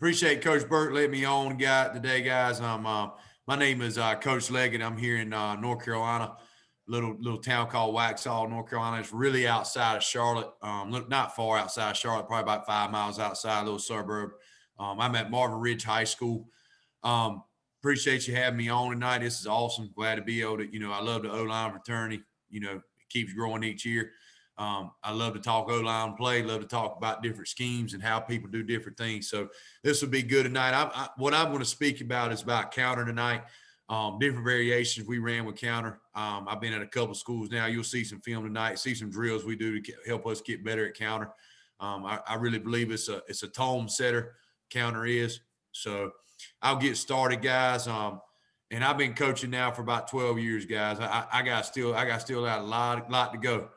Appreciate Coach Burt letting me on today, guys. My name is Coach Leggett. I'm here in North Carolina, little town called Waxhaw, North Carolina. It's really outside of Charlotte. Not far outside of Charlotte, probably about 5 miles outside, a little suburb. I'm at Marvin Ridge High School. Appreciate you having me on tonight. This is awesome. Glad to be able to, I love the O-line fraternity. It keeps growing each year. I love to talk O-line play, love to talk about different schemes and how people do different things. So this will be good tonight. What I'm going to speak about is about counter tonight, different variations we ran with counter. I've been at a couple of schools now. You'll see some film tonight, see some drills we do to help us get better at counter. I really believe it's a tone setter, counter is. So I'll get started, guys. And I've been coaching now for about 12 years, guys. I got still got a lot to go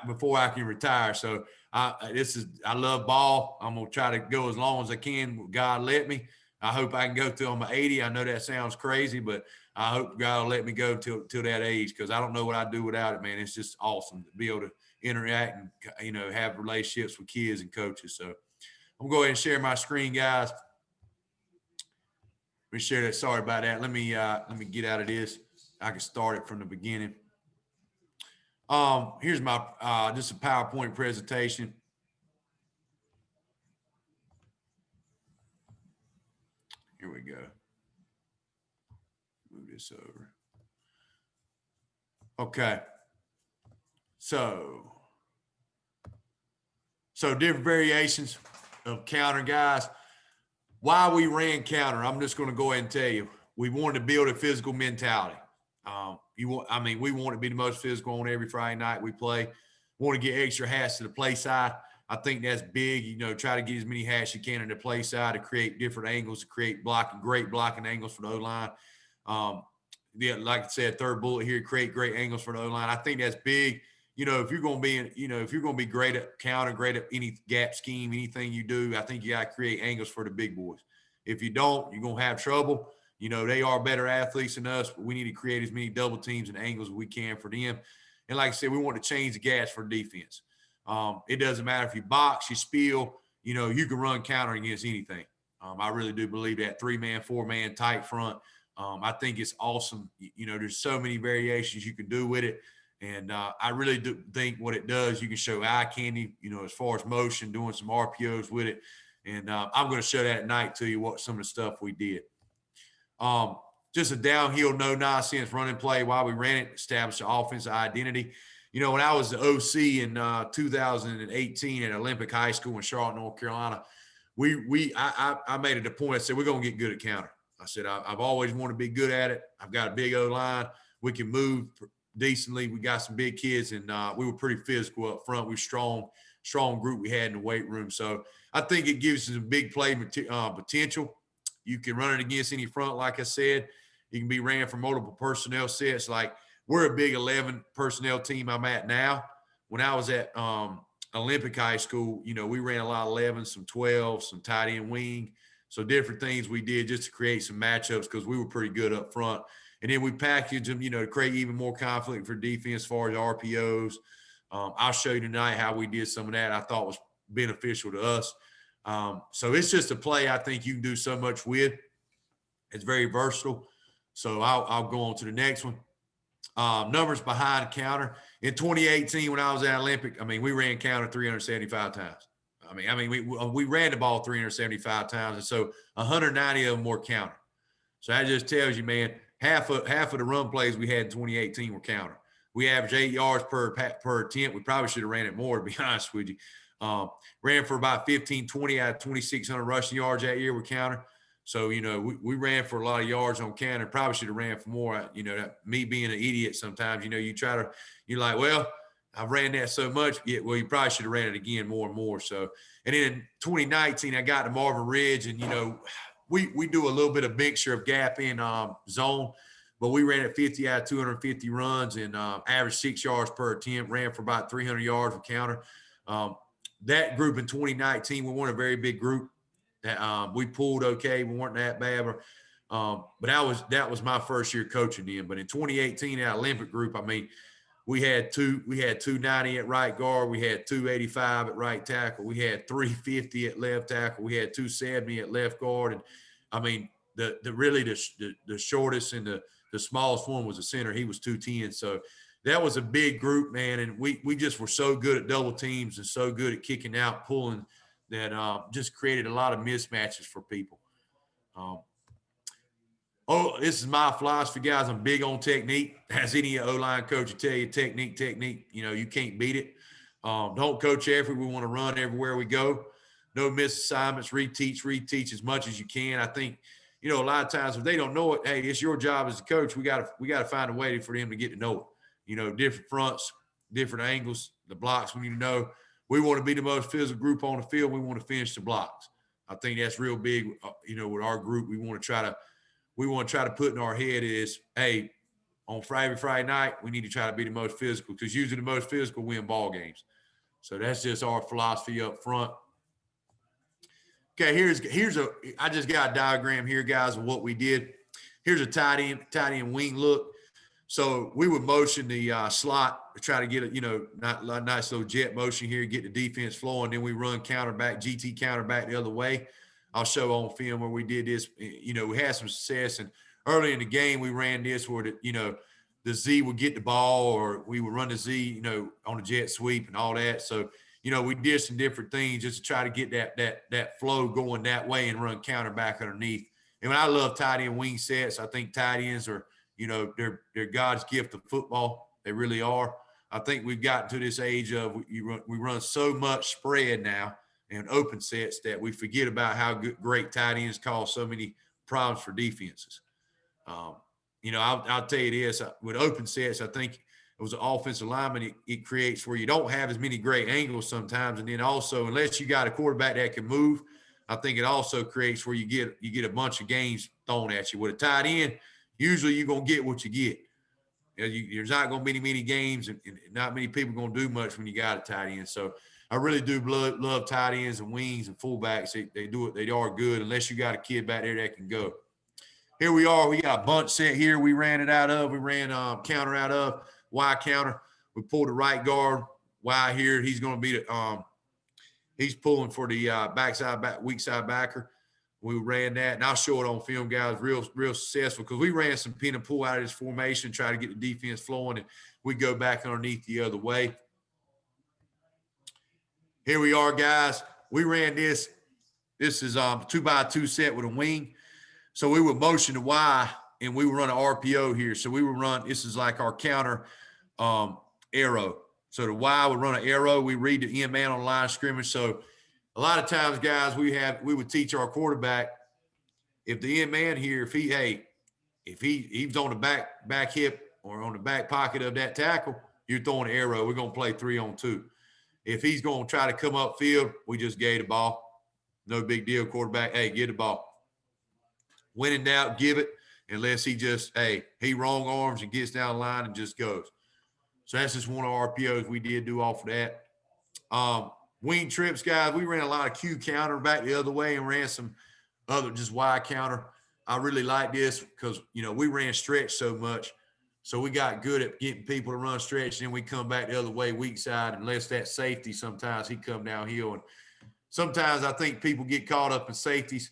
before I can retire. So I love ball. I'm gonna try to go as long as I can. God let me. I hope I can go till I'm 80. I know that sounds crazy, but I hope God will let me go till that age, because I don't know what I'd do without it, man. It's just awesome to be able to interact and have relationships with kids and coaches. So I'm gonna go ahead and share my screen, guys. Let me share that. Sorry about that. Let me get out of this. I can start it from the beginning. Here's my just a PowerPoint presentation. Here we go. Move this over. Okay. So different variations of counter, guys. Why we ran counter, I'm just going to go ahead and tell you. We wanted to build a physical mentality. We want to be the most physical on every Friday night we play. Want to get extra hats to the play side. I think that's big. Try to get as many hats you can in the play side to create different angles, to create great blocking angles for the O-line. Like I said, third bullet here, create great angles for the O-line. I think that's big. If you're going to be great at counter, great at any gap scheme, anything you do, I think you got to create angles for the big boys. If you don't, you're going to have trouble. They are better athletes than us, but we need to create as many double teams and angles as we can for them. And like I said, we want to change the gas for defense. It doesn't matter if you box, you spiel, you can run counter against anything. I really do believe that 3-man, 4-man, tight front. I think it's awesome. There's so many variations you can do with it. And I really do think what it does, you can show eye candy, as far as motion, doing some RPOs with it. And I'm going to show that at night to you some of the stuff we did. Just a downhill, no nonsense running play while we ran it, established the offensive identity. When I was the OC in 2018 at Olympic High School in Charlotte, North Carolina, I made it a point. I said, we're going to get good at counter. I said, I've always wanted to be good at it. I've got a big O-line. We can move decently. We got some big kids, and we were pretty physical up front. We were strong group we had in the weight room. So I think it gives us a big play potential. You can run it against any front, like I said. You can be ran from multiple personnel sets. Like, we're a big 11 personnel team I'm at now. When I was at Olympic High School, we ran a lot of 11, some 12, some tight end wing. So different things we did just to create some matchups, because we were pretty good up front. And then we packaged them, to create even more conflict for defense as far as RPOs. I'll show you tonight how we did some of that I thought was beneficial to us. So it's just a play I think you can do so much with. It's very versatile. So I'll go on to the next one. Numbers behind counter. In 2018, when I was at Olympic, we ran counter 375 times. We ran the ball 375 times, and so 190 of them were counter. So that just tells you, man, half of the run plays we had in 2018 were counter. We averaged 8 yards per attempt. We probably should have ran it more, to be honest with you. Ran for about 20 out of 2,600 rushing yards that year with counter. So, we ran for a lot of yards on counter. Probably should have ran for more. Me being an idiot sometimes, you're like, well, I've ran that so much. Yeah, well, you probably should have ran it again more and more. So, and then in 2019, I got to Marvin Ridge, and, we do a little bit of mixture of gap in zone, but we ran at 50 out of 250 runs and averaged 6 yards per attempt, ran for about 300 yards with counter. That group in 2019, we weren't a very big group. We pulled okay. We weren't that bad. But that was my first year coaching them. But in 2018, that Olympic group, we had 290 at right guard. We had 285 at right tackle. We had 350 at left tackle. We had 270 at left guard. And I mean, the shortest and the smallest one was a center. He was 210. So that was a big group, man. And we just were so good at double teams and so good at kicking out, pulling, that just created a lot of mismatches for people. This is my philosophy, guys. I'm big on technique. As any O-line coach will tell you, technique. You can't beat it. Don't coach effort. We want to run everywhere we go. No miss assignments. Reteach as much as you can. I think, a lot of times if they don't know it, hey, it's your job as a coach. We got to find a way for them to get to know it. Different fronts, different angles, the blocks we need to know. We want to be the most physical group on the field. We want to finish the blocks. I think that's real big. With our group, we want to try to put in our head is, hey, on Friday night, we need to try to be the most physical, because usually the most physical win ball games. So that's just our philosophy up front. Okay, I just got a diagram here, guys, of what we did. Here's a tight end wing look. So we would motion the slot to try to get a nice little jet motion here, get the defense flowing. Then we run GT counter back the other way. I'll show on film where we did this. We had some success, and early in the game we ran this where the Z would get the ball, or we would run the Z, on a jet sweep and all that. So we did some different things just to try to get that flow going that way and run counter back underneath. And I love tight end wing sets. I think tight ends are, they're God's gift of football. They really are. I think we've gotten to this age of we run so much spread now and open sets that we forget about how great tight ends cause so many problems for defenses. I'll tell you this, with open sets, I think it was an offensive lineman. It creates where you don't have as many great angles sometimes. And then also, unless you got a quarterback that can move, I think it also creates where you get a bunch of games thrown at you. With a tight end, usually you're going to get what you get. There's not going to be many games, and not many people going to do much when you got a tight end. So I really do love tight ends and wings and fullbacks. They do it. They are good, unless you got a kid back there that can go. Here we are. We got a bunch set here. We ran it out of. We ran counter out of. Y counter. We pulled the right guard. Y here. He's going to be he's pulling for the weak side backer. We ran that, and I'll show it on film, guys. Real successful, because we ran some pin and pull out of this formation, try to get the defense flowing, and we go back underneath the other way. Here we are, guys. We ran this. This is 2x2 set with a wing. So we would motion to Y, and we would run an RPO here. So we would run, this is like our counter arrow. So the Y would run an arrow. We read the end man on the line of scrimmage. So a lot of times, guys, we would teach our quarterback, if the end man here, if he's on the back hip or on the back pocket of that tackle, you're throwing an arrow. We're going to play 3-on-2. If he's going to try to come upfield, we just gave the ball. No big deal, quarterback. Hey, get the ball. When in doubt, give it, unless he wrong arms and gets down the line and just goes. So that's just one of our RPOs we did do off of that. Wing trips, guys, we ran a lot of Q counter back the other way and ran some other just Y counter. I really like this because, we ran stretch so much. So we got good at getting people to run stretch, and then we come back the other way, weak side, unless that safety, sometimes he come downhill. And sometimes I think people get caught up in safeties.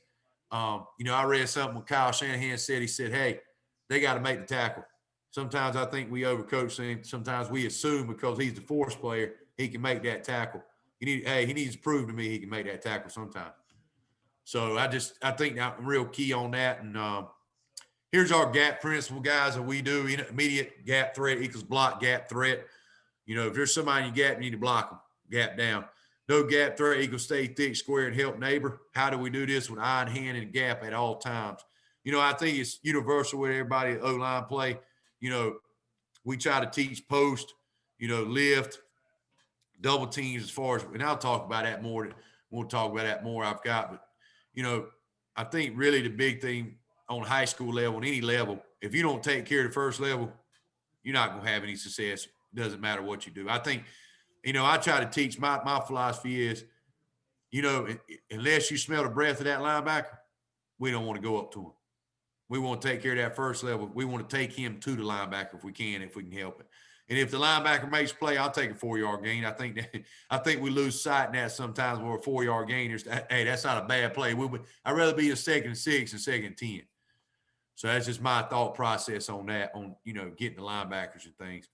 I read something when Kyle Shanahan said, he said, hey, they got to make the tackle. Sometimes I think we overcoach him. Sometimes we assume because he's the force player, he can make that tackle. He needs to prove to me he can make that tackle sometime. So I think I'm real key on that. And here's our gap principle, guys, that we do. Immediate gap threat equals block gap threat. If there's somebody in your gap, you need to block them, gap down. No gap threat equals stay thick, square, and help neighbor. How do we do this? With eye and hand and gap at all times. I think it's universal with everybody at O-line play. We try to teach post, lift, double teams as far as, and I'll talk about that more. We'll talk about that more I've got. But, I think really the big thing on high school level, on any level, if you don't take care of the first level, you're not going to have any success. It doesn't matter what you do. I think, I try to teach, my philosophy is, unless you smell the breath of that linebacker, we don't want to go up to him. We want to take care of that first level. We want to take him to the linebacker if we can help it. And if the linebacker makes play, I'll take a 4-yard gain. I think we lose sight in that sometimes where a 4-yard gain is, hey, that's not a bad play. I'd rather be a 2nd and 6 and 2nd and 10. So that's just my thought process on that, on, getting the linebackers and things.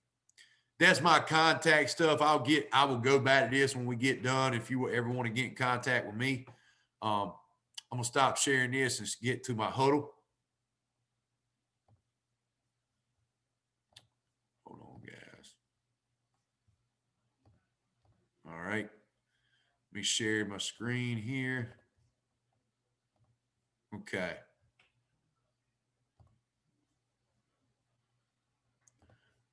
That's my contact stuff. I will go back to this when we get done. If you ever want to get in contact with me, I'm going to stop sharing this and get to my huddle. Hold on, guys. All right. Let me share my screen here. Okay.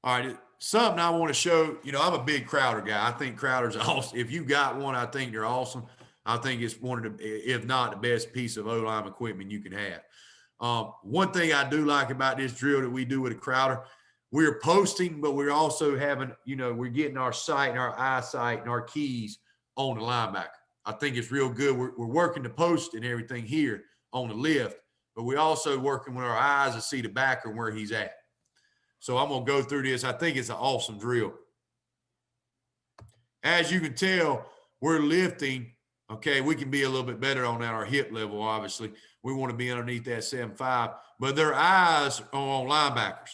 All right. Something I want to show, I'm a big Crowder guy. I think Crowder's awesome. If you got one, I think they're awesome. I think it's one of the, if not the best piece of O-line equipment you can have. One thing I do like about this drill that we do with a Crowder, we're posting, but we're also having, we're getting our sight and our eyesight and our keys on the linebacker. I think it's real good. We're working the post and everything here on the lift, but we're also working with our eyes to see the backer and where he's at. So I'm going to go through this. I think it's an awesome drill. As you can tell, we're lifting. Okay, we can be a little bit better on that, our hip level, obviously. We want to be underneath that 7.5, but their eyes are on linebackers.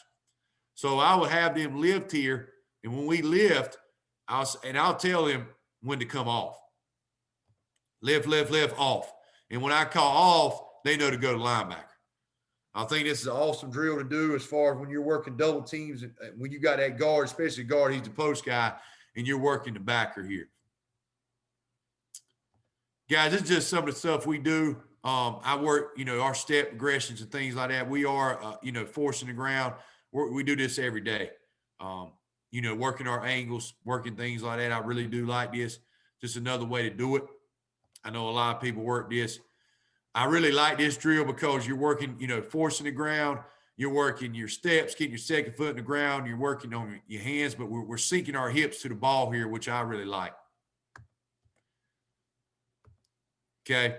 So I would have them lift here, and when we lift, I'll tell them when to come off. Lift, off. And when I call off, they know to go to linebacker. I think this is an awesome drill to do as far as when you're working double teams, when you got that guard, especially guard, he's the post guy, and you're working the backer here. Guys, this is just some of the stuff we do. I work, our step progressions and things like that. We are, forcing the ground. We do this every day. Working our angles, working things like that. I really do like this. Just another way to do it. I know a lot of people work this. I really like this drill because you're working, forcing the ground. You're working your steps, getting your second foot in the ground. You're working on your hands, but we're sinking our hips to the ball here, which I really like. Okay.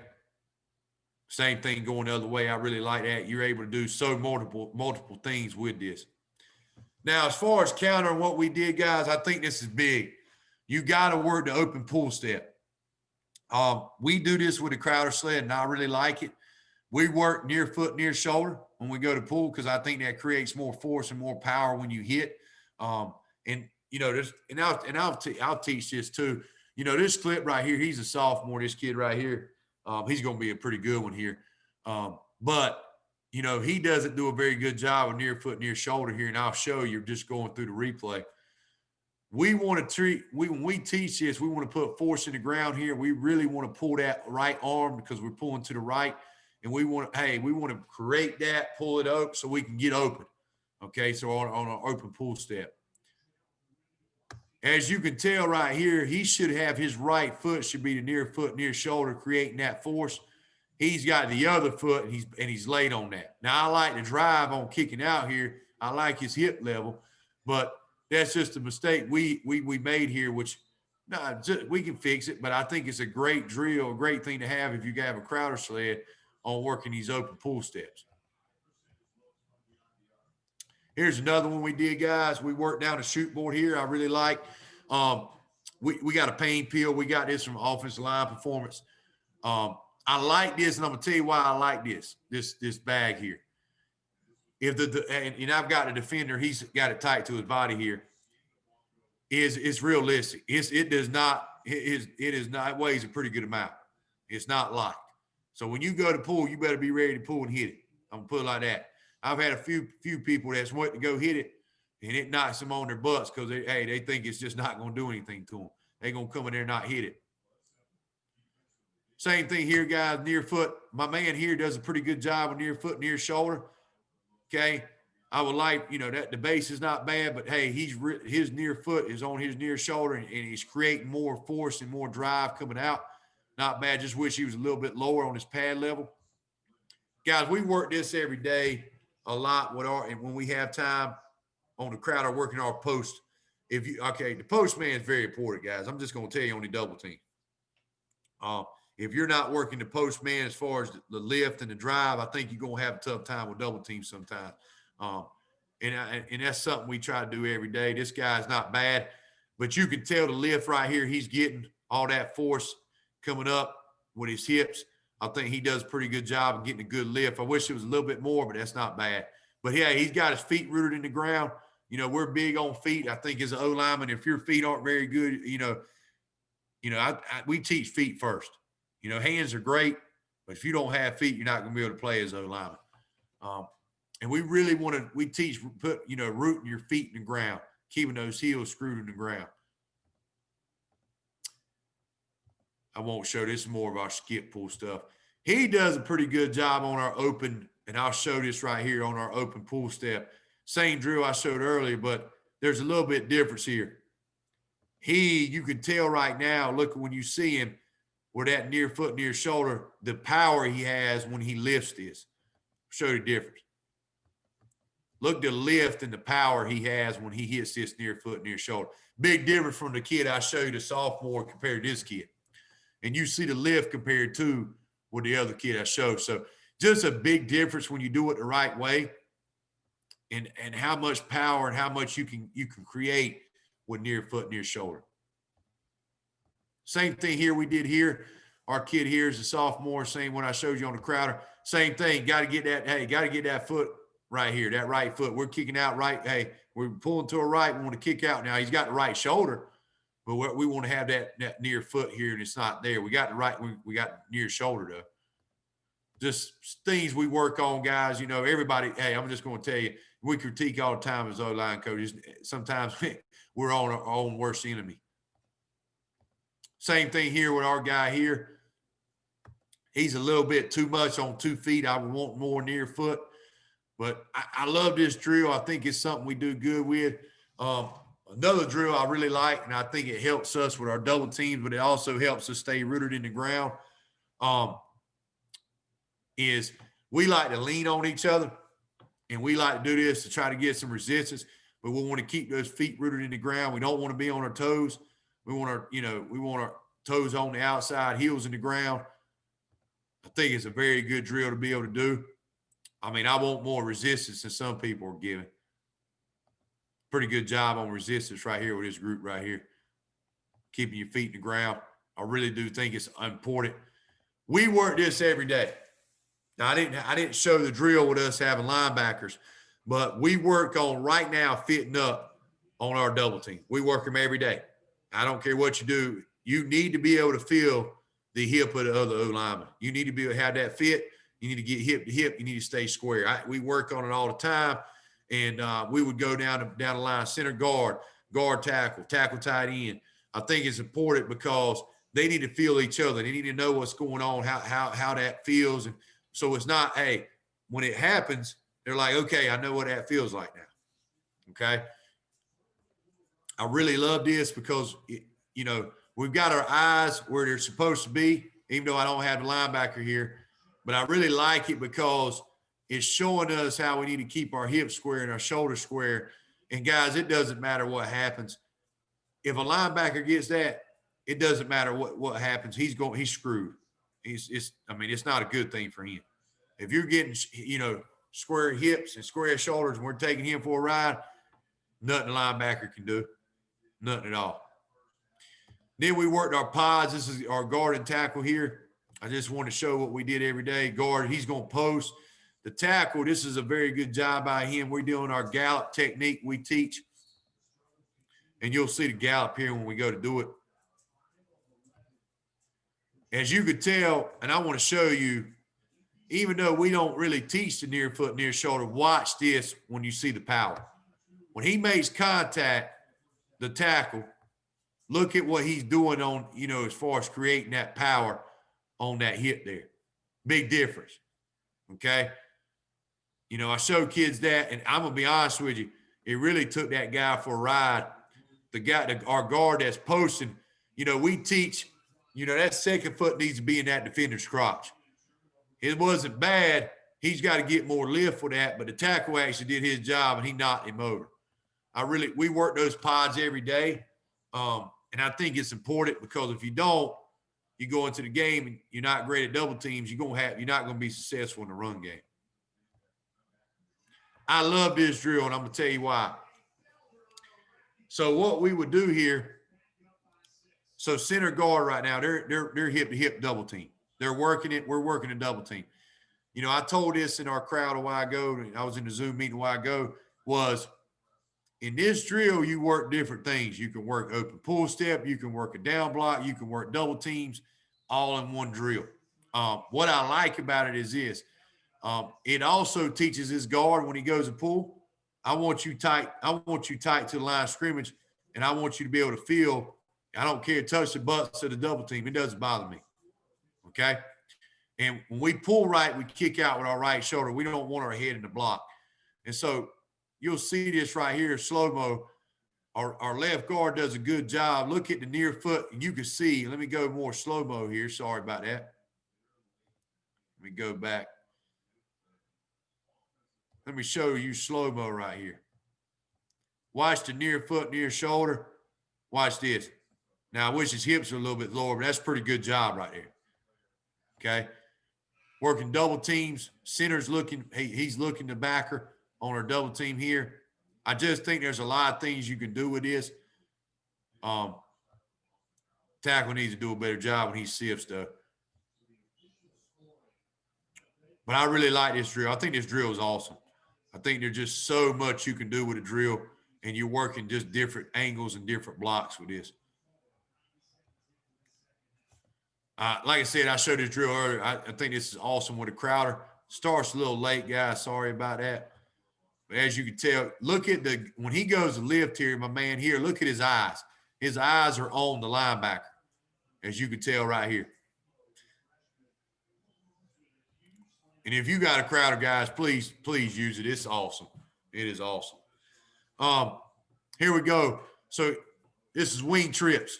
Same thing going the other way. I really like that. You're able to do so multiple things with this. Now, as far as countering what we did, guys, I think this is big. You got to work the open pull step. We do this with a Crowder sled, and I really like it. We work near foot, near shoulder when we go to pull because I think that creates more force and more power when you hit. I'll teach this too. This clip right here, he's a sophomore. This kid right here, he's going to be a pretty good one here. But he doesn't do a very good job of near foot, near shoulder here, and I'll show you just going through the replay. We want to when we teach this, we want to put force in the ground here. We really want to pull that right arm because we're pulling to the right. And we want to create that, pull it up so we can get open. Okay, so on an open pull step. As you can tell right here, he should have his right foot should be the near foot, near shoulder, creating that force. He's got the other foot, and he's laid on that. Now, I like to drive on kicking out here. I like his hip level, but that's just a mistake we made here, which we can fix it. But I think it's a great drill, a great thing to have if you have a Crowder sled on working these open pull steps. Here's another one we did, guys. We worked down a shoot board here. I really like. We got a pain peel. We got this from Offensive Line Performance. I like this, and I'm gonna tell you why I like this bag here. If and I've got a defender, he's got it tight to his body here. It's realistic. It weighs a pretty good amount. It's not light. So when you go to pull, you better be ready to pull and hit it. I'm gonna put it like that. I've had a few people that's wanting to go hit it, and it knocks them on their butts because they think it's just not gonna do anything to them. They're gonna come in there and not hit it. Same thing here, guys. Near foot. My man here does a pretty good job with near foot, near shoulder. Okay. I would like, that the base is not bad, but hey, his near foot is on his near shoulder and he's creating more force and more drive coming out. Not bad. Just wish he was a little bit lower on his pad level. Guys, we work this every day a lot and when we have time on the Crowder working our post. The post man is very important, guys. I'm just going to tell you on the double team. If you're not working the post man as far as the lift and the drive, I think you're going to have a tough time with double teams sometimes. And that's something we try to do every day. This guy's not bad, but you can tell the lift right here, he's getting all that force coming up with his hips. I think he does a pretty good job of getting a good lift. I wish it was a little bit more, but that's not bad. But yeah, he's got his feet rooted in the ground. You know, we're big on feet. I think as an O lineman, if your feet aren't very good, we teach feet first. You know, hands are great, but if you don't have feet, you're not going to be able to play as O lineman. And we really we teach, rooting your feet in the ground, keeping those heels screwed in the ground. I won't show this, more of our skip pull stuff. He does a pretty good job on our open, and I'll show this right here on our open pull step. Same drill I showed earlier, but there's a little bit difference here. You can tell right now, look, when you see him, where that near foot, near shoulder, the power he has when he lifts this. Show the difference. Look the lift and the power he has when he hits this near foot, near shoulder. Big difference from the kid I showed, the sophomore, compared to this kid. And you see the lift compared to with the other kid I showed. So just a big difference when you do it the right way, and how much power and how much you can create with near foot, near shoulder. Same thing here we did here. Our kid here is a sophomore, same one I showed you on the Crowder. Same thing, got to get that foot right here, that right foot. We're kicking out right. Hey, we're pulling to a right. We want to kick out. Now he's got the right shoulder, but we want to have that near foot here, and it's not there. We got the right. We got near shoulder though. Just things we work on, guys. You know, everybody. Hey, I'm just going to tell you, we critique all the time as O-line coaches. Sometimes we're on our own worst enemy. Same thing here with our guy here. He's a little bit too much on 2 feet. I would want more near foot. But I love this drill. I think it's something we do good with. Another drill I really like, and I think it helps us with our double teams, but it also helps us stay rooted in the ground, is we like to lean on each other, and we like to do this to try to get some resistance, but we want to keep those feet rooted in the ground. We don't want to be on our toes. We want our toes on the outside, heels in the ground. I think it's a very good drill to be able to do. I mean, I want more resistance than some people are giving. Pretty good job on resistance right here with this group right here. Keeping your feet in the ground. I really do think it's important. We work this every day. Now, I didn't show the drill with us having linebackers, but we work on right now fitting up on our double team. We work them every day. I don't care what you do. You need to be able to feel the hip of the other O-lineman. You need to be able to have that fit. You need to get hip to hip. You need to stay square. We work on it all the time, and we would go down the line, center guard, tackle tight end. I think it's important because they need to feel each other. They need to know what's going on, how that feels. And so it's not, hey, when it happens, they're like, okay, I know what that feels like now. Okay. I really love this because, we've got our eyes where they're supposed to be, even though I don't have the linebacker here. But I really like it because it's showing us how we need to keep our hips square and our shoulders square. And, guys, it doesn't matter what happens. If a linebacker gets that, it doesn't matter what happens. He's screwed. It's not a good thing for him. If you're getting, square hips and square shoulders and we're taking him for a ride, nothing a linebacker can do. Nothing at all. Then we worked our pods. This is our guard and tackle here. I just want to show what we did every day. Guard, he's going to post. The tackle, this is a very good job by him. We're doing our gallop technique we teach. And you'll see the gallop here when we go to do it. As you could tell, and I want to show you, even though we don't really teach the near foot, near shoulder, watch this when you see the power. When he makes contact, the tackle, look at what he's doing on, as far as creating that power on that hip there. Big difference. Okay. I show kids that, and I'm going to be honest with you, it really took that guy for a ride. Our guard that's posting, we teach, that second foot needs to be in that defender's crotch. It wasn't bad. He's got to get more lift for that, but the tackle actually did his job, and he knocked him over. We work those pods every day. And I think it's important because if you don't, you go into the game and you're not great at double teams, you're not going to be successful in the run game. I love this drill, and I'm going to tell you why. So what we would do here, so center guard right now, they're hip-to-hip double team. They're working it. We're working a double team. You know, I told this in our crowd a while ago, I was in the Zoom meeting a while ago, was in this drill, you work different things. You can work open pull step, you can work a down block, you can work double teams, all in one drill. What I like about it is this. It also teaches his guard when he goes to pull, I want you tight to the line of scrimmage, and I want you to be able to feel, I don't care, touch the butts of the double team. It doesn't bother me. Okay? And when we pull right, we kick out with our right shoulder. We don't want our head in the block. And so you'll see this right here, slow-mo. Our left guard does a good job. Look at the near foot, and you can see. Let me go more slow-mo here. Sorry about that. Let me go back. Let me show you slow-mo right here. Watch the near foot, near shoulder. Watch this. Now, I wish his hips were a little bit lower, but that's a pretty good job right there. Okay? Working double teams. Center's looking, he's looking to backer on our double team here. I just think there's a lot of things you can do with this. Tackle needs to do a better job when he sifts stuff. But I really like this drill. I think this drill is awesome. I think there's just so much you can do with a drill, and you're working just different angles and different blocks with this. Like I said, I showed this drill earlier. I think this is awesome with a Crowder. Starts a little late, guys. Sorry about that. But as you can tell, look at when he goes to lift here, my man here, look at his eyes. His eyes are on the linebacker, as you can tell right here. And if you got a Crowder, guys, please use it. It's awesome. It is awesome. Here we go. So this is wing trips.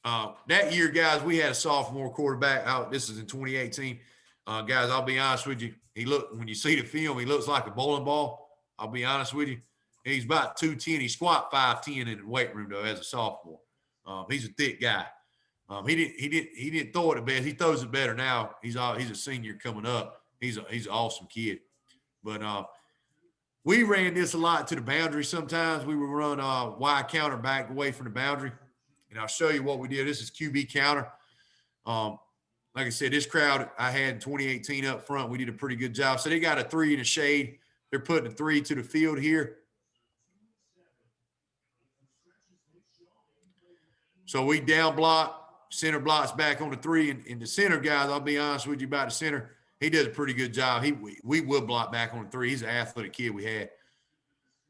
That year, guys, we had a sophomore quarterback. This is in 2018. Guys, I'll be honest with you. When you see the film, he looks like a bowling ball. I'll be honest with you. He's about 210. He squat 5'10" in the weight room though as a sophomore. He's a thick guy. He didn't throw it the best. He throws it better now. He's a senior coming up. He's an awesome kid. But we ran this a lot to the boundary. Sometimes we would run wide counter back away from the boundary. And I'll show you what we did. This is QB counter. Like I said, this crowd I had in 2018 up front, we did a pretty good job. So they got a 3 in the shade. They're putting a 3 to the field here. So we down block, center blocks back on the 3. And the center, guys, I'll be honest with you about the center. He does a pretty good job. We will block back on the 3. He's an athletic kid we had.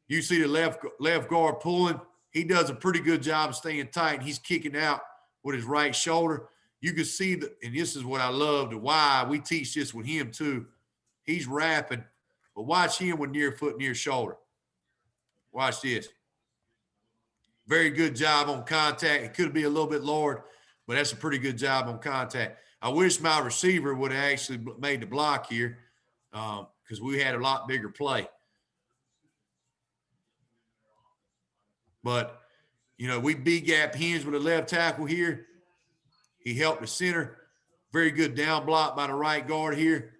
You see the left guard pulling. He does a pretty good job of staying tight. He's kicking out with his right shoulder. You can see and this is what I love, the why we teach this with him too. He's rapping, but watch him with near foot, near shoulder. Watch this. Very good job on contact. It could be a little bit lowered, but that's a pretty good job on contact. I wish my receiver would have actually made the block here because we had a lot bigger play. But, you know, we B-gap hinge with the left tackle here. He helped the center. Very good down block by the right guard here.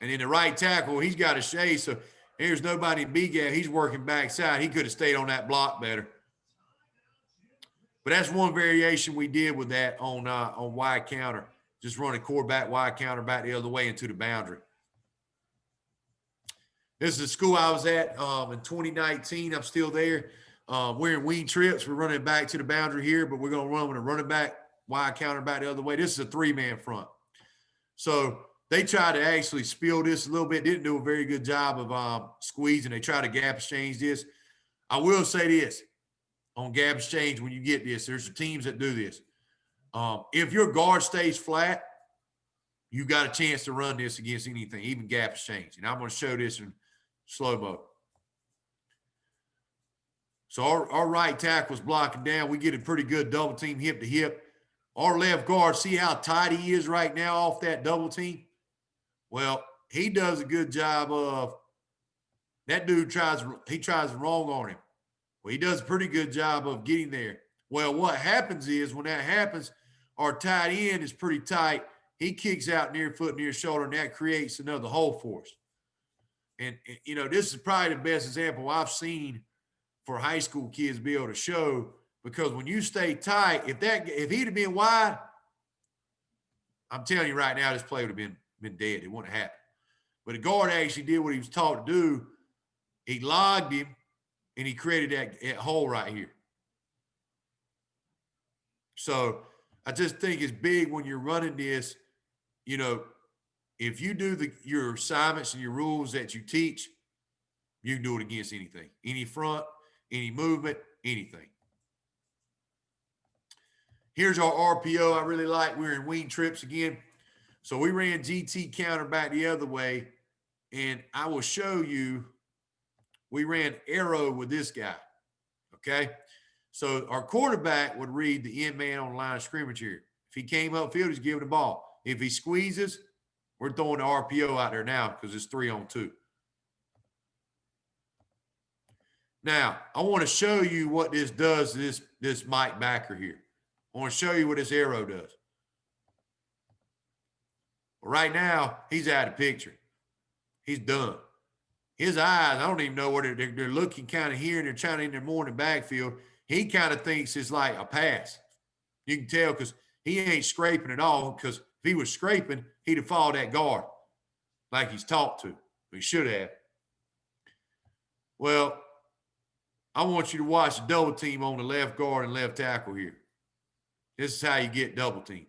And then the right tackle, he's got a shade. So there's nobody in B-gap. He's working backside. He could have stayed on that block better. But that's one variation we did with that on wide counter. Just running quarterback wide counter back the other way into the boundary. This is the school I was at in 2019. I'm still there. We're in wing trips. We're running back to the boundary here, but we're going to run with a running back, wide counter back the other way. This is a 3-man front. So they tried to actually spill this a little bit. Didn't do a very good job of squeezing. They tried to gap exchange this. I will say this. On gap exchange, when you get this, there's teams that do this. If your guard stays flat, you got a chance to run this against anything, even gap exchange. And I'm going to show this in slow-mo. So our right tackle's blocking down. We get a pretty good double team hip to hip. Our left guard, see how tight he is right now off that double team? Well, he does a good job of – that dude tries wrong on him. Well, he does a pretty good job of getting there. Well, what happens is when that happens, our tight end is pretty tight. He kicks out near foot, near shoulder, and that creates another hole for us. And, you know, this is probably the best example I've seen for high school kids to be able to show, because when you stay tight, if he'd have been wide, I'm telling you right now, this play would have been dead. It wouldn't have happened. But the guard actually did what he was taught to do. He logged him, and he created that hole right here. So I just think it's big when you're running this, you know, if you do your assignments and your rules that you teach, you can do it against anything, any front, any movement, anything. Here's our RPO I really like. We're in wing trips again. So we ran GT counter back the other way, and I will show you, we ran arrow with this guy, okay? So our quarterback would read the end man on the line of scrimmage here. If he came upfield, he's giving the ball. If he squeezes, we're throwing the RPO out there now because it's 3-on-2. Now, I want to show you what this does to this Mike backer here. I want to show you what this arrow does. Right now, he's out of the picture. He's done. His eyes, I don't even know what they're looking kind of here, and they're trying to in their morning backfield. He kind of thinks it's like a pass. You can tell because he ain't scraping at all, because if he was scraping, he'd have followed that guard like he's taught to. He should have. Well, I want you to watch the double team on the left guard and left tackle here. This is how you get double teams.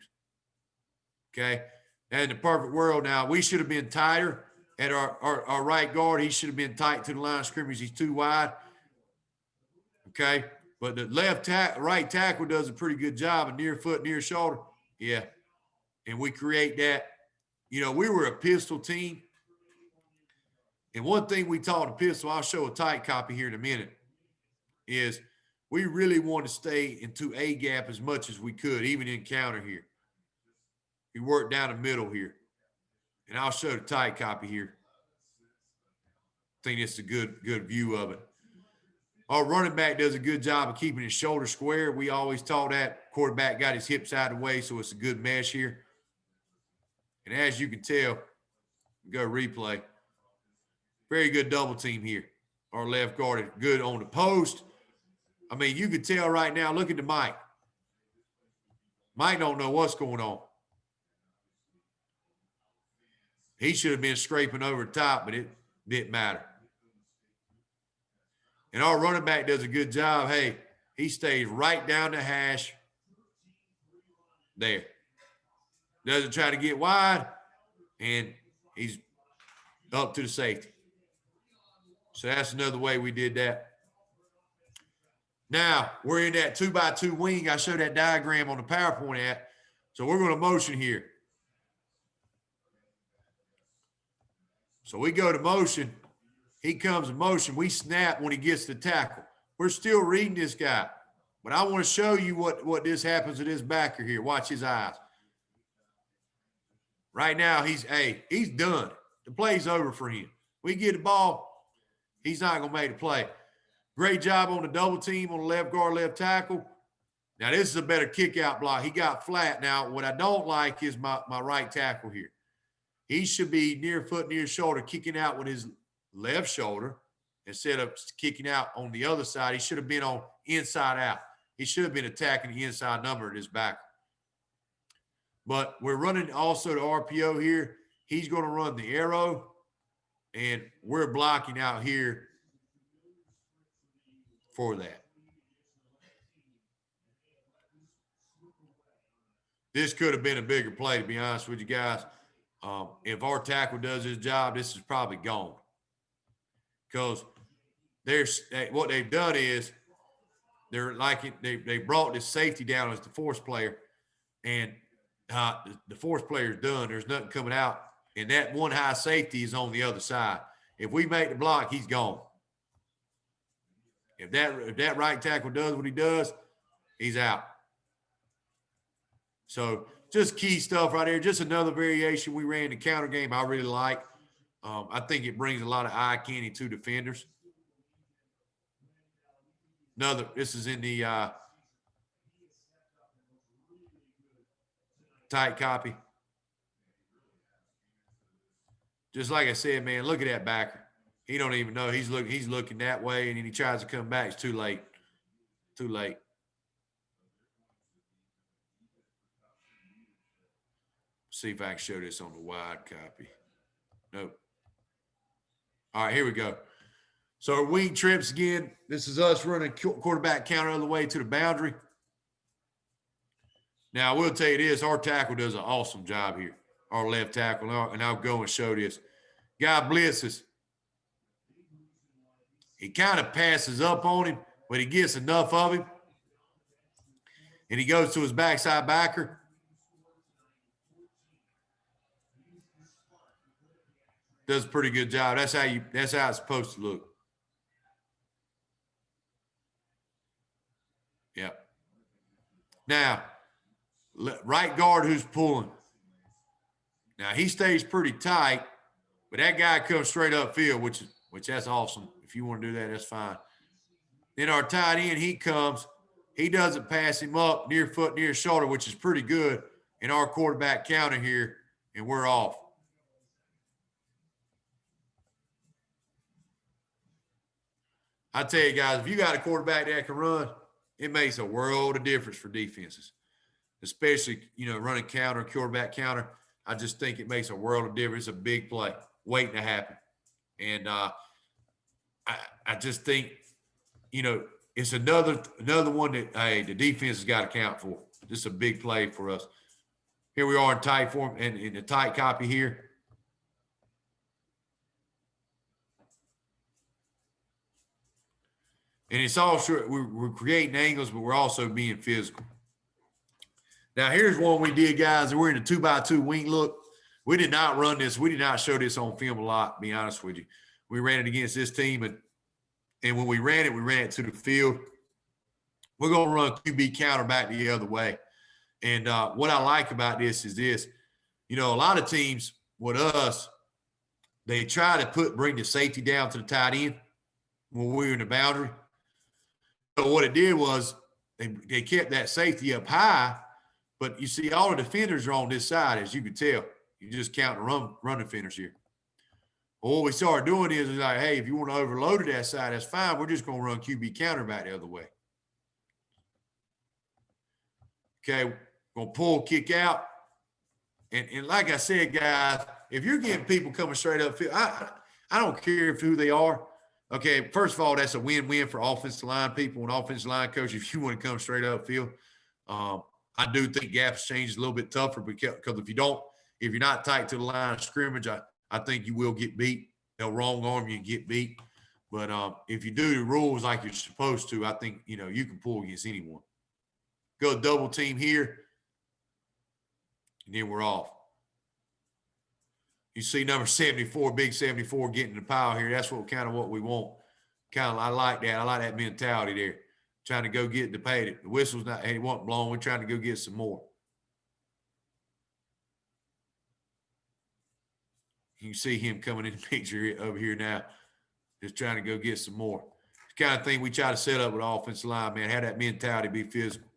Okay? And in the perfect world now, we should have been tighter at our right guard. He should have been tight to the line of scrimmage. He's too wide. Okay? But the right tackle does a pretty good job of near foot, near shoulder. Yeah. And we create that. You know, we were a pistol team. And one thing we taught the pistol, I'll show a tight copy here in a minute, is we really want to stay into A gap as much as we could, even in counter here. We work down the middle here. And I'll show the tight copy here. I think it's a good view of it. Our running back does a good job of keeping his shoulder square. We always taught that. Quarterback got his hips out of the way, so it's a good mesh here. And as you can tell, go replay. Very good double team here. Our left guard is good on the post. I mean, you can tell right now, look at the Mike. Mike don't know what's going on. He should have been scraping over the top, but it didn't matter. And our running back does a good job. Hey, he stays right down the hash there. Doesn't try to get wide, and he's up to the safety. So that's another way we did that. Now, we're in that 2x2 wing. I showed that diagram on the PowerPoint app. So we're going to motion here. So we go to motion. He comes in motion. We snap when he gets the tackle. We're still reading this guy. But I want to show you what this happens to this backer here. Watch his eyes. Right now, he's done. The play's over for him. We get the ball, he's not going to make the play. Great job on the double team on the left guard, left tackle. Now, this is a better kick-out block. He got flat. Now, what I don't like is my right tackle here. He should be near foot, near shoulder, kicking out with his left shoulder instead of kicking out on the other side. He should have been on inside out. He should have been attacking the inside number of his back. But we're running also the RPO here. He's going to run the arrow, and we're blocking out here for that. This could have been a bigger play, to be honest with you guys. If our tackle does his job, this is probably gone. Because what they've done is they brought this safety down as the force player, and the force player is done. There's nothing coming out, and that one high safety is on the other side. If we make the block, he's gone. If that right tackle does what he does, he's out. So just key stuff right there. Just another variation we ran the counter game I really like. I think it brings a lot of eye candy to defenders. This is in the tight copy. Just like I said, man, look at that backer. He don't even know. He's looking that way, and then he tries to come back. It's too late. Too late. See if I can show this on the wide copy. Nope. All right, here we go. So our wing trips again. This is us running quarterback counter all the way to the boundary. Now, I will tell you this. Our tackle does an awesome job here. Our left tackle. And I'll go and show this. Guy blitzes. He kind of passes up on him, but he gets enough of him. And he goes to his backside backer. Does a pretty good job. That's how it's supposed to look. Yep. Now, right guard who's pulling. Now he stays pretty tight, but that guy comes straight upfield, which that's awesome. If you want to do that, that's fine. Then our tight end, he comes. He doesn't pass him up near foot, near shoulder, which is pretty good in our quarterback counter here, and we're off. I tell you guys, if you got a quarterback that can run, it makes a world of difference for defenses, especially, running counter, quarterback counter. I just think it makes a world of difference. It's a big play waiting to happen. And I just think, it's another one that, the defense has got to count for. Just a big play for us. Here we are in tight form and in the tight copy here. And it's also, we're creating angles, but we're also being physical. Now, here's one we did, guys. We're in a 2x2 wing look. We did not run this. We did not show this on film a lot, to be honest with you. We ran it against this team, and when we ran it to the field. We're going to run QB counter back the other way. And what I like about this is this. A lot of teams with us, they try to bring the safety down to the tight end when we were in the boundary. So what it did was they kept that safety up high, but you see all the defenders are on this side, as you can tell. You just count the run defenders here. Well, what we started doing is like, hey, if you want to overload to that side, that's fine. We're just going to run QB counter back the other way. Okay, going to pull, kick out. And like I said, guys, if you're getting people coming straight up field, I don't care who they are. Okay, first of all, that's a win-win for offensive line people and offensive line coaches if you want to come straight up field. I do think gap exchange is a little bit tougher because if you're not tight to the line of scrimmage, I think you will get beat. They'll wrong arm you and get beat. But if you do the rules like you're supposed to, I think, you can pull against anyone. Go double team here, and then we're off. You see number 74, big 74 getting the pile here. That's what we want. I like that. I like that mentality there. Trying to go get the pay. The whistle's not, it wasn't blown. We're trying to go get some more. You can see him coming in the picture over here now. Just trying to go get some more. It's the kind of thing we try to set up with offensive line, man. Have that mentality, be physical.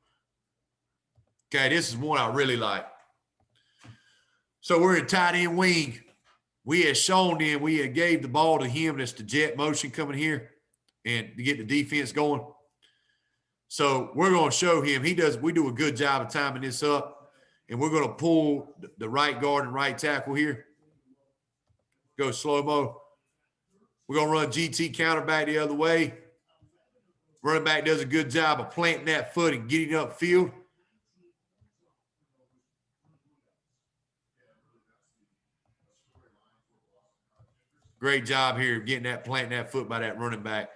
Okay, this is one I really like. So we're in tight end wing. We had shown them, we had gave the ball to him. That's the jet motion coming here and to get the defense going. So we're going to show him. We do a good job of timing this up. And we're going to pull the right guard and right tackle here. Go slow-mo. We're going to run GT counter back the other way. Running back does a good job of planting that foot and getting upfield. Great job here getting planting that foot by that running back.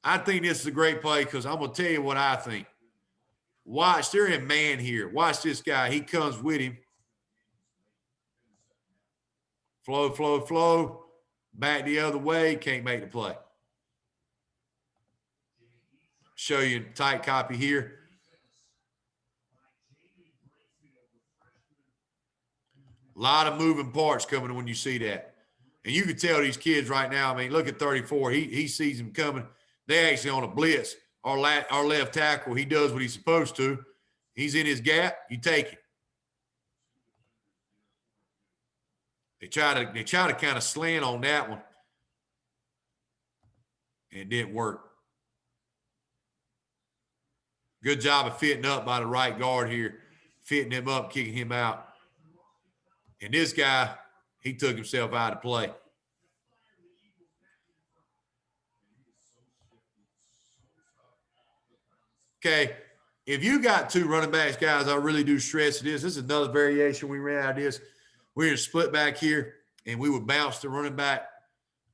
I think this is a great play because I'm going to tell you what I think. Watch, they're in man here. Watch this guy. He comes with him. Flow, flow, flow. Back the other way. Can't make the play. Show you a tight copy here. A lot of moving parts coming when you see that. And you can tell these kids right now, I mean, look at 34. He sees him coming. They're actually on a blitz. Our left tackle, he does what he's supposed to. He's in his gap. You take it. They try to kind of slant on that one. And it didn't work. Good job of fitting up by the right guard here, fitting him up, kicking him out. And this guy, he took himself out of play. Okay, if you got two running backs, guys, I really do stress this. This is another variation we ran out of this. We're in a split back here, and we would bounce the running back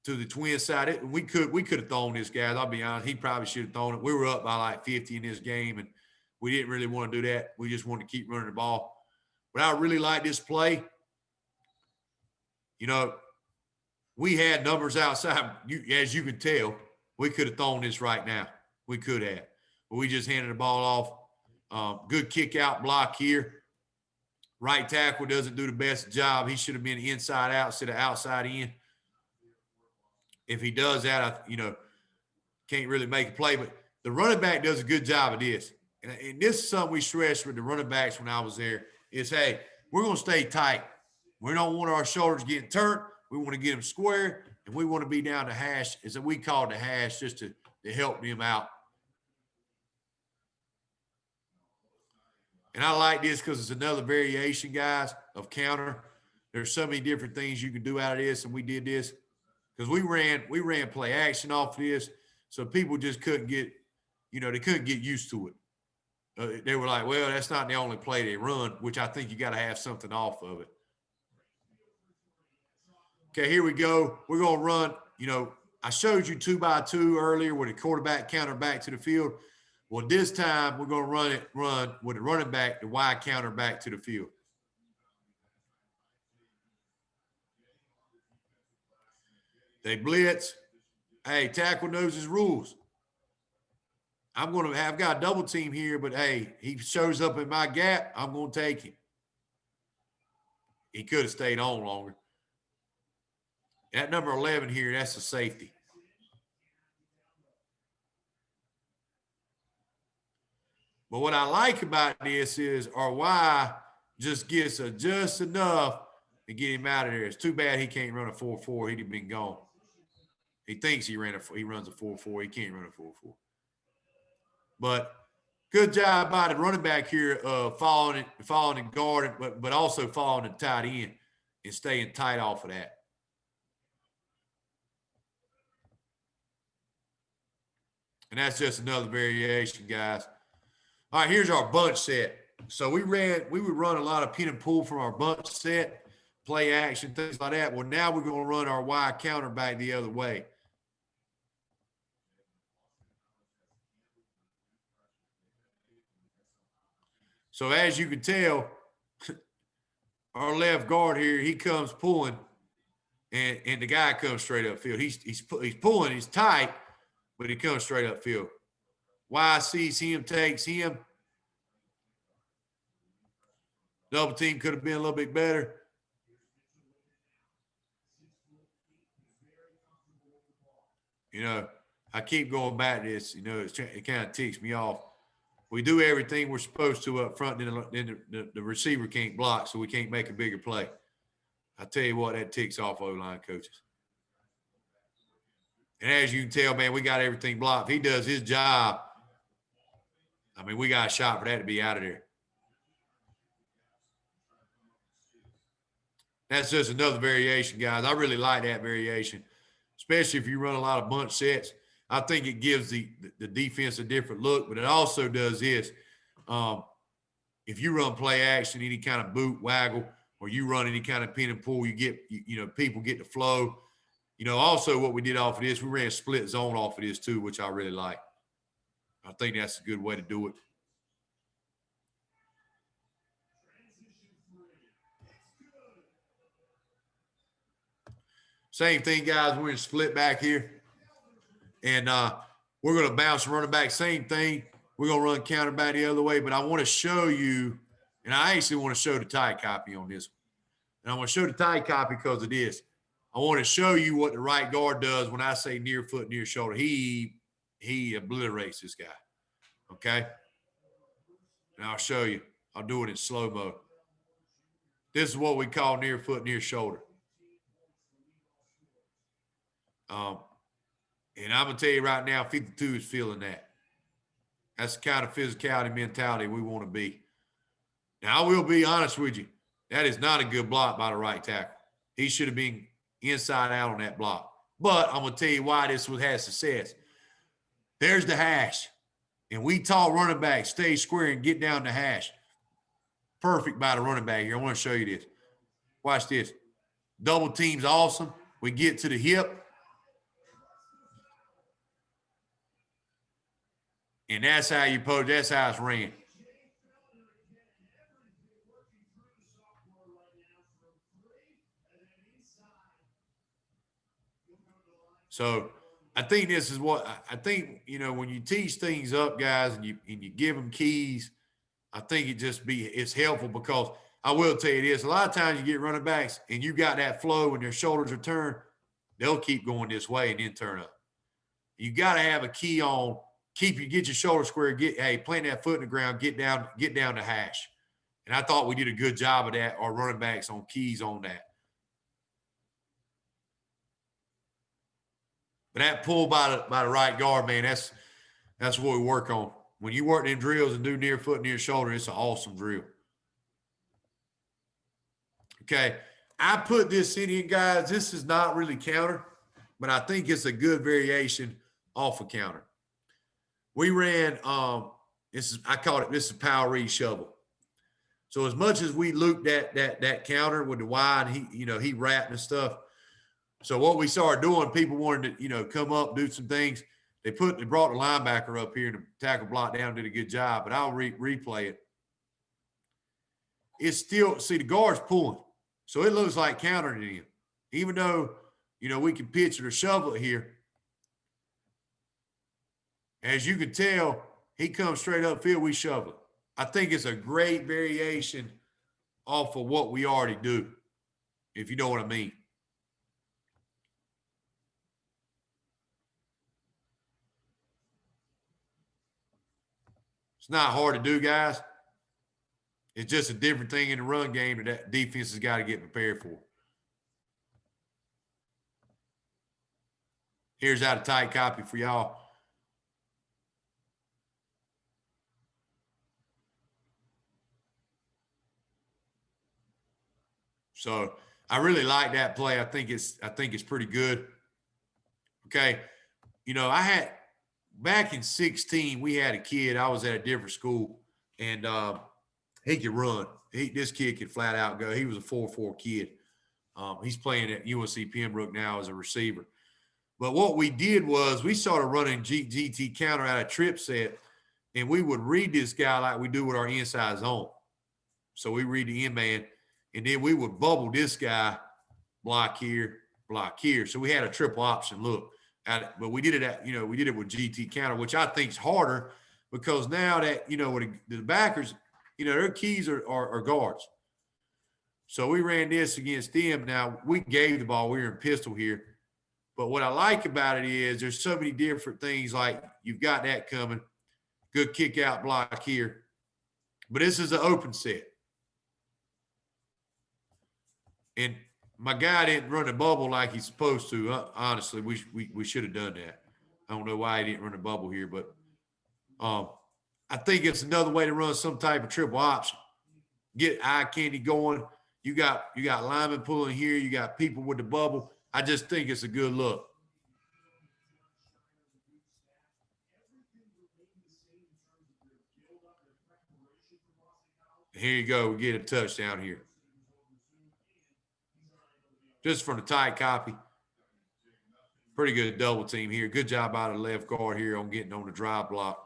to the twin side. We could have thrown this, guys. I'll be honest. He probably should have thrown it. We were up by like 50 in this game, and we didn't really want to do that. We just wanted to keep running the ball. But I really like this play. You know, we had numbers outside. As you can tell, we could have thrown this right now. We could have. But we just handed the ball off. Good kick out block here. Right tackle doesn't do the best job. He should have been inside out instead of outside in. If he does that, can't really make a play. But the running back does a good job of this. And this is something we stressed with the running backs when I was there is, hey, we're going to stay tight. We don't want our shoulders getting turned. We want to get them square, and we want to be down the hash, as we call it the hash, just to help them out. And I like this because it's another variation, guys, of counter. There's so many different things you can do out of this, and we did this because we ran play action off of this, so people just couldn't get, they couldn't get used to it. They were like, well, that's not the only play they run, which I think you got to have something off of it. Okay, here we go. We're going to run, I showed you 2x2 earlier with a quarterback counter back to the field. Well, this time we're going to run with the running back, the wide counter back to the field. They blitz. Hey, tackle knows his rules. I've got a double team here, but hey, he shows up in my gap. I'm going to take him. He could have stayed on longer. At number 11 here, that's a safety. But what I like about this is our Y just gets just enough to get him out of there. It's too bad he can't run a 4.4. He'd have been gone. He thinks he runs a 4.4. He can't run a 4.4. But good job by the running back here, following and guarding, but also following the tight end and staying tight off of that. And that's just another variation, guys. All right, here's our bunch set. So we would run a lot of pin and pull from our bunch set, play action, things like that. Well, now we're going to run our Y counter back the other way. So as you can tell, our left guard here, he comes pulling, and the guy comes straight upfield. He's pulling, he's tight, but he comes straight upfield. Y sees him, takes him. Double team could have been a little bit better. I keep going back to this. It kind of ticks me off. We do everything we're supposed to up front, then the receiver can't block, so we can't make a bigger play. I tell you what, that ticks off O-line coaches. And as you can tell, man, we got everything blocked. If he does his job, I mean, we got a shot for that to be out of there. That's just another variation, guys. I really like that variation, especially if you run a lot of bunch sets. I think it gives the defense a different look, but it also does this. If you run play action, any kind of boot, waggle, or you run any kind of pin and pull, you get, people get the flow. Also what we did off of this, we ran split zone off of this too, which I really like. I think that's a good way to do it. Same thing, guys. We're in split back here. And we're going to bounce running back. Same thing. We're going to run counter back the other way. But I want to show you, and I actually want to show the tight copy on this one. And I want to show the tight copy because of this. I want to show you what the right guard does when I say near foot, near shoulder. He obliterates this guy. Okay? And I'll show you. I'll do it in slow-mo. This is what we call near foot, near shoulder. And I'm going to tell you right now, 52 is feeling that. That's the kind of physicality mentality we want to be. Now, I will be honest with you. That is not a good block by the right tackle. He should have been inside out on that block. But I'm going to tell you why this has success. There's the hash. And we taught running back, stay square and get down the hash. Perfect by the running back here. I want to show you this. Watch this. Double team's awesome. We get to the hip. And that's how you pose. That's how it's ran. So I think this is what I think, when you teach things up, guys, and you give them keys, I think it's helpful because I will tell you this. A lot of times you get running backs and you got that flow when their shoulders are turned, they'll keep going this way and then turn up. You got to have a key on, get your shoulder square, plant that foot in the ground, get down the hash. And I thought we did a good job of that, our running backs on keys on that. But that pull by the right guard, man, that's what we work on. When you work in drills and do near foot, near shoulder, it's an awesome drill. Okay, I put this in here, guys. This is not really counter, but I think it's a good variation off of counter. We ran, I called it, this is power read shovel. So as much as we looped that counter with the Y and he wrapped and stuff. So what we started doing, people wanted to, come up, do some things. They brought the linebacker up here and the tackle block down, did a good job, but I'll replay it. It's still, see, the guard's pulling. So it looks like countering it in. Even though, we can pitch it or shovel it here. As you can tell, he comes straight upfield, we shovel it. I think it's a great variation off of what we already do, if you know what I mean. It's not hard to do, guys. It's just a different thing in the run game that defense has got to get prepared for. Here's out a tight copy for y'all. So I really like that play. I think it's pretty good. Okay. I had back in 2016, we had a kid. I was at a different school, and he could run. This kid could flat out go. He was a 4.4 kid. He's playing at UNC Pembroke now as a receiver. But what we did was we started running GT counter out of trip set, and we would read this guy like we do with our inside zone. So we read the end man, and then we would bubble this guy, block here, block here. So we had a triple option look at it. But we did it we did it with GT counter, which I think is harder because now that, with the backers, their keys are guards. So we ran this against them. Now, we gave the ball. We were in pistol here. But what I like about it is there's so many different things, like you've got that coming. Good kick out block here. But this is an open set. And my guy didn't run the bubble like he's supposed to. Honestly, we should have done that. I don't know why he didn't run the bubble here, but I think it's another way to run some type of triple option. Get eye candy going. You got linemen pulling here. You got people with the bubble. I just think it's a good look. Here you go. We get a touchdown here. Just from the tight copy. Pretty good double team here. Good job out of the left guard here on getting on the drive block.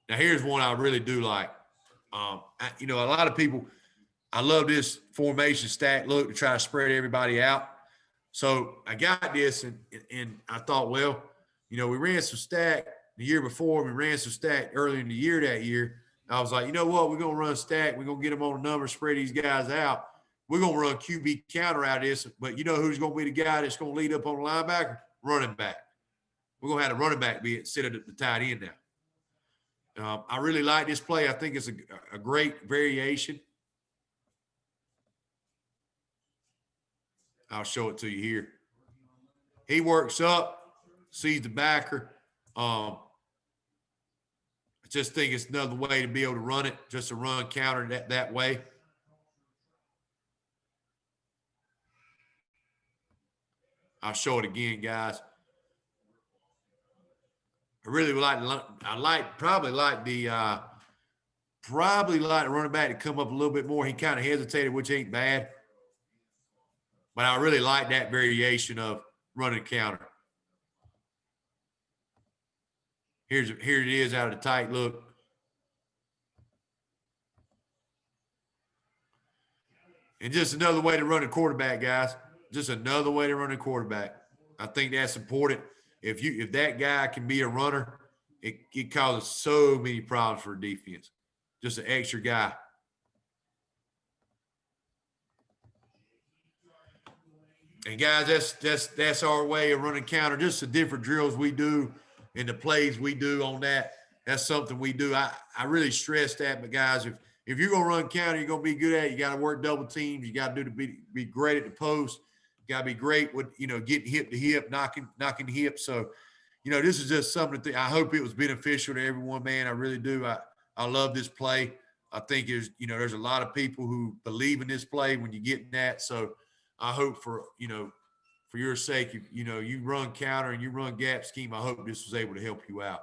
Now, here's one I really do like. A lot of people, I love this formation stack look to try to spread everybody out. So I got this, and I thought, well, we ran some stack the year before. We ran some stack earlier in the year that year. I was like, you know what? We're going to run stack. We're going to get them on the number, spread these guys out. We're going to run QB counter out of this. But you know who's going to be the guy that's going to lead up on the linebacker? Running back. We're going to have the running back be it, sit at the tight end now. I really like this play. I think it's a great variation. I'll show it to you here. He works up, sees the backer. I just think it's another way to be able to run it, just to run counter that way. I'll show it again, guys. I really probably like the running back to come up a little bit more. He kind of hesitated, which ain't bad. But I really like that variation of running counter. Here it is out of the tight look. And just another way to run a quarterback, guys. Just another way to run a quarterback. I think that's important. If that guy can be a runner, it causes so many problems for defense. Just an extra guy. And guys, that's our way of running counter. Just the different drills we do and the plays we do on that. That's something we do. I really stress that, but guys, if you're gonna run counter, you're gonna be good at it. You got to work double teams. You got to be great at the post. You got to be great with getting hip to hip, knocking the hip. So, this is just something that I hope it was beneficial to everyone, man. I really do. I love this play. I think there's a lot of people who believe in this play when you get in that. So I hope for your sake, if you run counter and you run gap scheme, I hope this was able to help you out.